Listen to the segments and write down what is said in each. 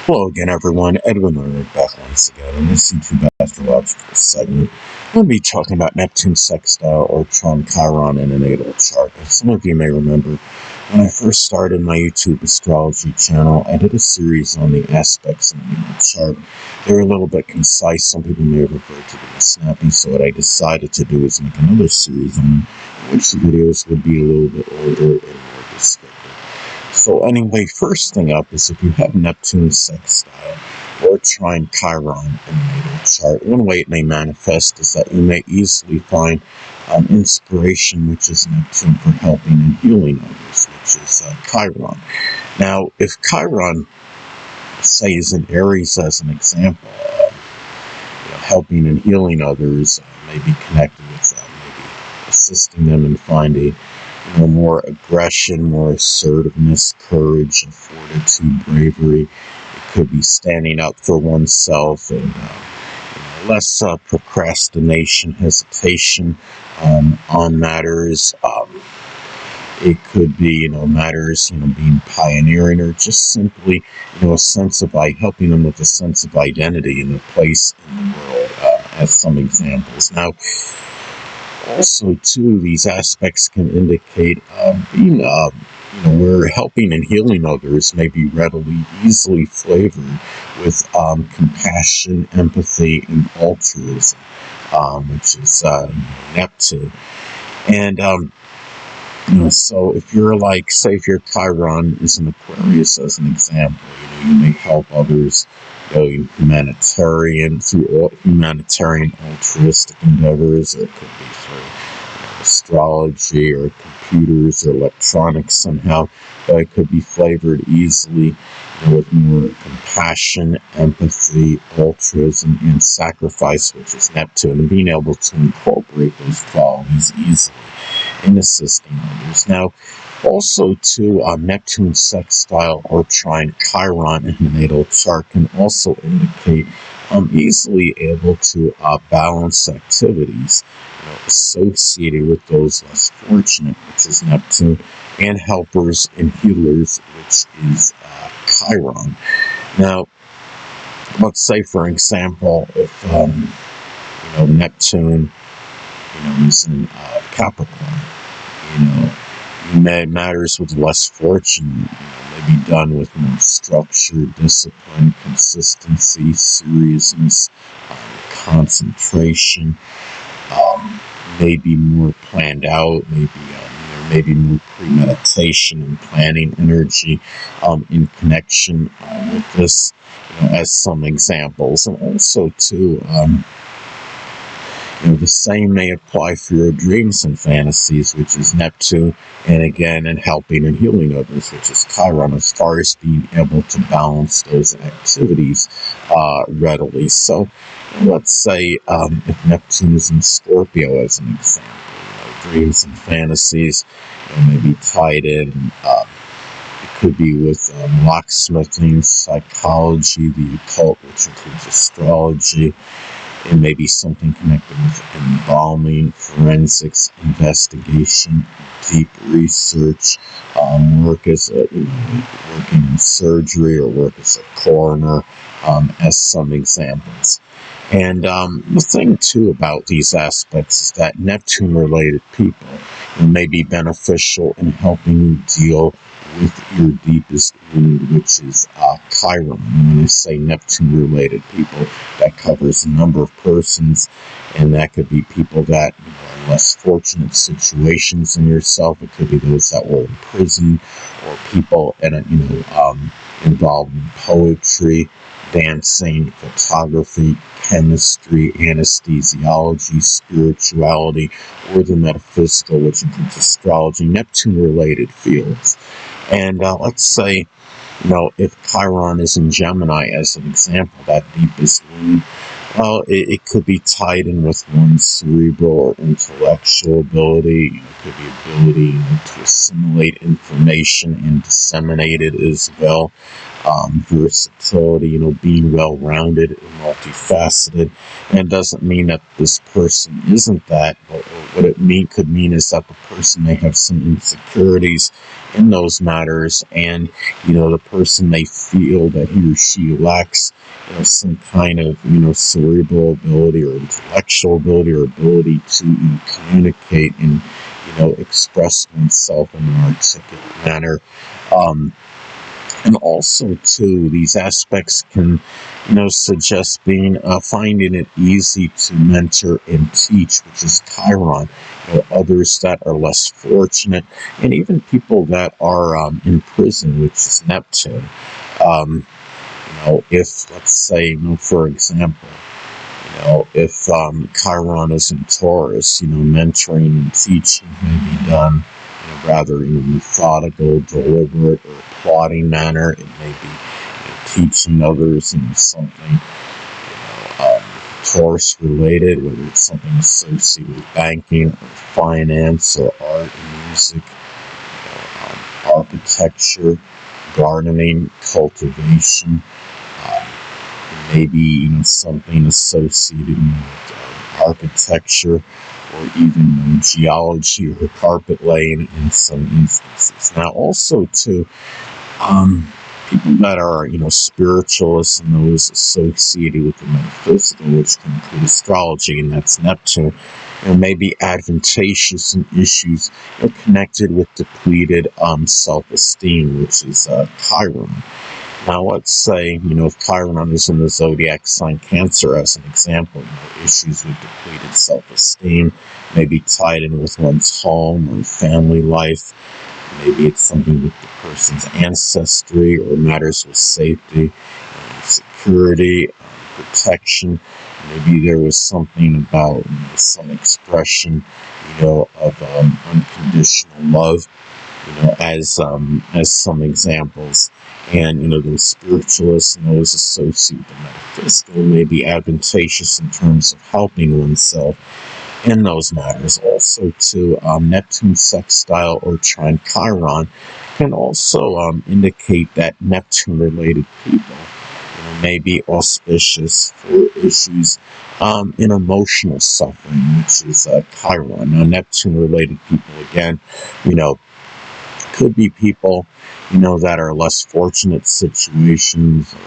Hello again, everyone. Edwin Leonard back once again in this YouTube astrological segment. I'm going to be talking about Neptune Sextile or Trine Chiron in a natal chart. As some of you may remember, when I first started my YouTube astrology channel, I did a series on the aspects in the natal chart. They were a little bit concise. Some people may refer to them as snappy, so what I decided to do is make another series on which the videos would be a little bit older and more descriptive. So anyway, first thing up is if you have Neptune Sextile or Trine Chiron in the natal chart, one way it may manifest is that you may easily find inspiration, which is Neptune, for helping and healing others, which is Chiron. Now, if Chiron, say, is in Aries as an example, helping and healing others, may be connected with maybe assisting them in finding more aggression, more assertiveness, courage, fortitude, bravery. It could be standing up for oneself and less procrastination, hesitation on matters. It could be, matters, being pioneering, or just simply, a sense of helping them with a sense of identity and a place in the world, as some examples. Now, also, too, these aspects can indicate being, where helping and healing others may be easily flavored with compassion, empathy, and altruism, which is Neptune. And, so if you're say if your Chiron is an Aquarius as an example, you may help others, humanitarian altruistic endeavors, or it could be through astrology or computers or electronics somehow, but it could be flavored easily with more compassion, empathy, altruism, and sacrifice, which is Neptune, and being able to incorporate those qualities easily in assisting others. Now, also, too, Neptune Sextile or Trine Chiron in the natal chart can also indicate easily able to balance activities associated with those less fortunate, which is Neptune, and helpers and healers, which is Chiron. Now, let's say, for example, if Neptune is in Capricorn, matters with less fortune may be done with more structure, discipline, consistency, seriousness, concentration, maybe more planned out, maybe more premeditation and planning energy in connection with this, as some examples. And also, too, the same may apply for your dreams and fantasies, which is Neptune, and again, in helping and healing others, which is Chiron, as far as being able to balance those activities readily. So, let's say if Neptune is in Scorpio as an example, dreams and fantasies may be tied in. It could be with locksmithing, psychology, the occult, which includes astrology. It may be something connected with embalming, forensics, investigation, deep research, work as working in surgery, or work as a coroner, as some examples. And the thing, too, about these aspects is that Neptune-related people may be beneficial in helping you deal with your deepest wound, which is Chiron. And when I say Neptune-related people, that covers a number of persons, and that could be people that are in less fortunate situations than yourself. It could be those that were in prison, or people involved in poetry, dancing, photography, chemistry, anesthesiology, spirituality, or the metaphysical, which includes astrology, Neptune-related fields. And let's say, if Chiron is in Gemini, as an example, that deepest wound, well, it could be tied in with one's cerebral or intellectual ability. It could be ability to assimilate information and disseminate it as well. Versatility, being well-rounded and multifaceted. And it doesn't mean that this person isn't that, but what it could mean is that the person may have some insecurities in those matters, and the person may feel that he or she lacks, some kind of, cerebral ability or intellectual ability or ability to communicate and, express oneself in an articulate manner. And also, too, these aspects can, suggest finding it easy to mentor and teach, which is Chiron. Others that are less fortunate, and even people that are in prison, which is Neptune. If, let's say, for example, if Chiron is in Taurus, mentoring and teaching may be done rather in a methodical, deliberate, or plotting manner. It may be teaching others something Taurus related, whether it's something associated with banking or finance or art and music, architecture, gardening, cultivation. Maybe something associated with architecture or even geology or carpet laying in some instances. Now, also too, people that are spiritualists and those associated with the metaphysical, which can include astrology, and that's Neptune, may be advantageous in issues connected with depleted self-esteem, which is Chiron. Now, let's say, if Chiron is in the zodiac sign Cancer, as an example, issues with depleted self-esteem may be tied in with one's home or family life. Maybe it's something with the person's ancestry or matters with safety, security, protection. Maybe there was something about some expression, of unconditional love, as some examples. And, those spiritualists and those associated with the metaphysical may be advantageous in terms of helping oneself in those matters. Also, to Neptune Sextile or Trine Chiron can also indicate that Neptune-related people may be auspicious for issues in emotional suffering, which is Chiron. Now, Neptune-related people, again, could be people, that are less fortunate situations, or,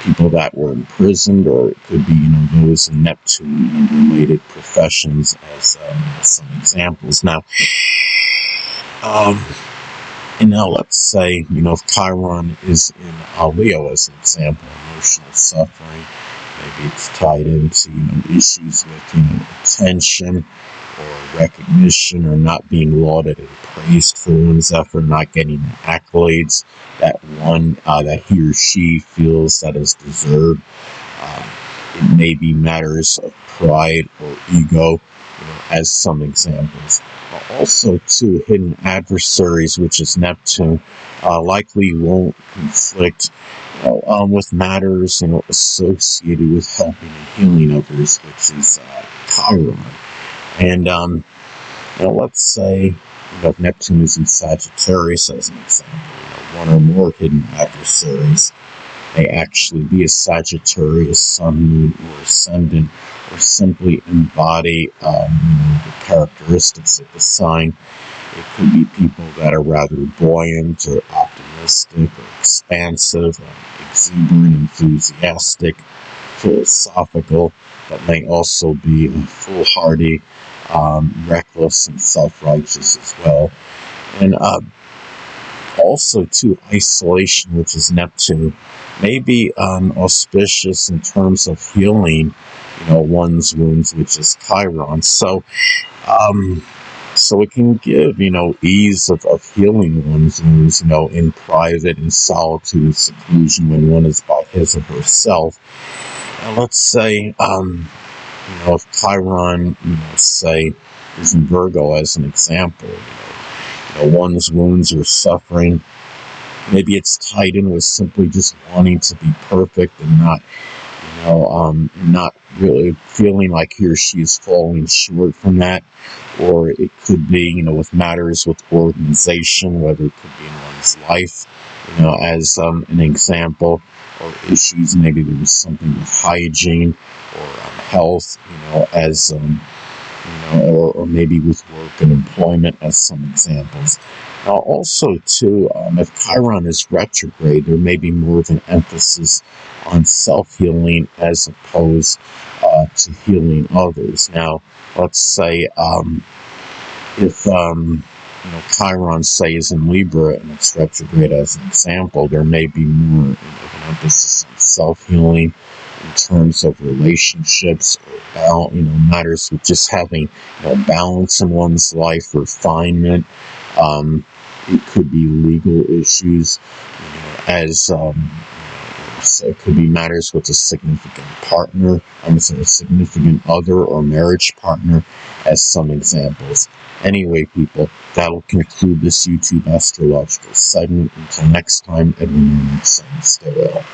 people that were imprisoned, or it could be, those in Neptune-related professions as some examples. Now, let's say, if Chiron is in Leo as an example, emotional suffering, maybe it's tied into, issues with, attention, or recognition, or not being lauded and praised for one's effort, not getting the accolades that that he or she feels that is deserved. It may be matters of pride or ego, as some examples. But also, too, hidden adversaries, which is Neptune, likely won't conflict with matters associated with helping and healing others, which is Chiron. And let's say if Neptune is in Sagittarius as an example, one or more hidden adversaries may actually be a Sagittarius sun, moon, or ascendant, or simply embody the characteristics of the sign. It could be people that are rather buoyant or optimistic or expansive, exuberant, enthusiastic, philosophical, but may also be foolhardy, reckless, and self-righteous as well. And also, too, isolation, which is Neptune, may be auspicious in terms of healing, one's wounds, which is Chiron. So it can give, ease of healing one's wounds, in private, in solitude, and seclusion, when one is by his or herself. And let's say, if Chiron, say, is in Virgo as an example, one's wounds or suffering, maybe it's tied in with simply just wanting to be perfect and not really feeling like he or she is falling short from that. Or it could be, with matters with organization, whether it could be in one's life, as an example, or issues, maybe there was something with hygiene or health, as or maybe with work and employment as some examples. Now, also, too, if Chiron is retrograde, there may be more of an emphasis on self-healing as opposed to healing others. Now, let's say if Chiron, say, is in Libra and it's retrograde as an example, there may be more of an emphasis on self-healing in terms of relationships or matters with just having balance in one's life, refinement. It could be legal issues, as so it could be matters with a significant partner, a significant other or marriage partner, as some examples. Anyway, people, that'll conclude this YouTube astrological segment. Until next time, Edwin, stay well.